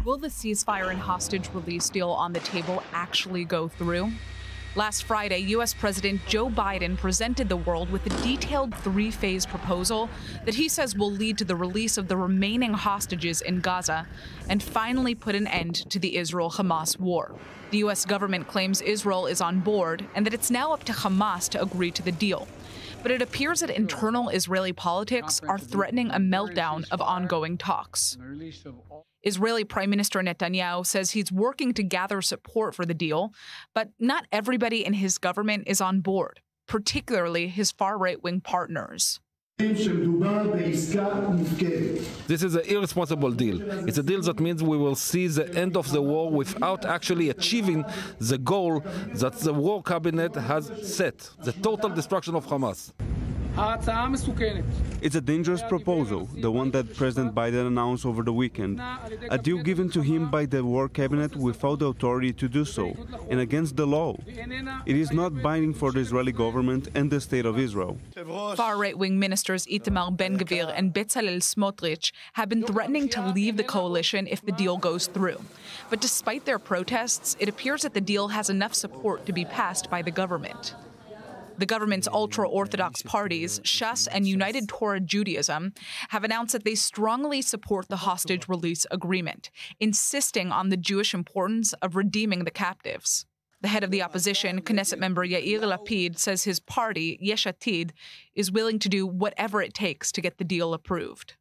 Will the ceasefire and hostage release deal on the table actually go through? Last Friday, U.S. President Joe Biden presented the world with a detailed three-phase proposal that he says will lead to the release of the remaining hostages in Gaza and finally put an end to the Israel-Hamas war. The U.S. government claims Israel is on board and that it's now up to Hamas to agree to the deal. But it appears that internal Israeli politics are threatening a meltdown of ongoing talks. Israeli Prime Minister Netanyahu says he's working to gather support for the deal, but not everybody in his government is on board, particularly his far-right-wing partners. This is an irresponsible deal. It's a deal that means we will see the end of the war without actually achieving the goal that the war cabinet has set, the total destruction of Hamas. It's a dangerous proposal, the one that President Biden announced over the weekend. A deal given to him by the war cabinet without the authority to do so, and against the law. It is not binding for the Israeli government and the state of Israel. Far-right-wing ministers Itamar Ben-Gvir and Bezalel Smotrich have been threatening to leave the coalition if the deal goes through. But despite their protests, it appears that the deal has enough support to be passed by the government. The government's ultra-Orthodox parties, Shas and United Torah Judaism, have announced that they strongly support the hostage release agreement, insisting on the Jewish importance of redeeming the captives. The head of the opposition, Knesset member Yair Lapid, says his party, Yesh Atid, is willing to do whatever it takes to get the deal approved.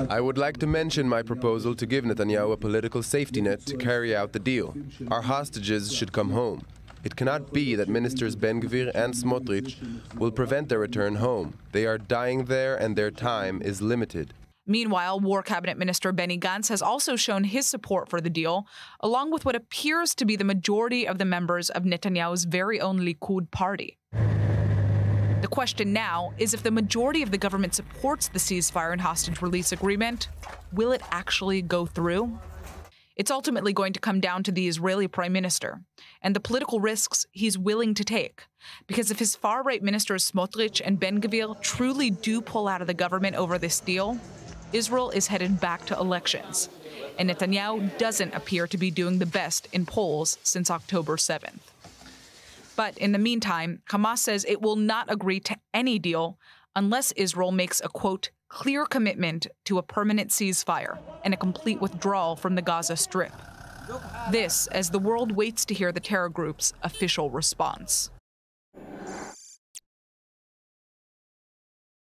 I would like to mention my proposal to give Netanyahu a political safety net to carry out the deal. Our hostages should come home. It cannot be that ministers Ben-Gvir and Smotrich will prevent their return home. They are dying there and their time is limited. Meanwhile, War Cabinet Minister Benny Gantz has also shown his support for the deal, along with what appears to be the majority of the members of Netanyahu's very own Likud party. The question now is if the majority of the government supports the ceasefire and hostage release agreement, will it actually go through? It's ultimately going to come down to the Israeli prime minister and the political risks he's willing to take. Because if his far-right ministers Smotrich and Ben-Gvir truly do pull out of the government over this deal, Israel is headed back to elections. And Netanyahu doesn't appear to be doing the best in polls since October 7th. But in the meantime, Hamas says it will not agree to any deal unless Israel makes a, quote, clear commitment to a permanent ceasefire and a complete withdrawal from the Gaza Strip. This as the world waits to hear the terror group's official response.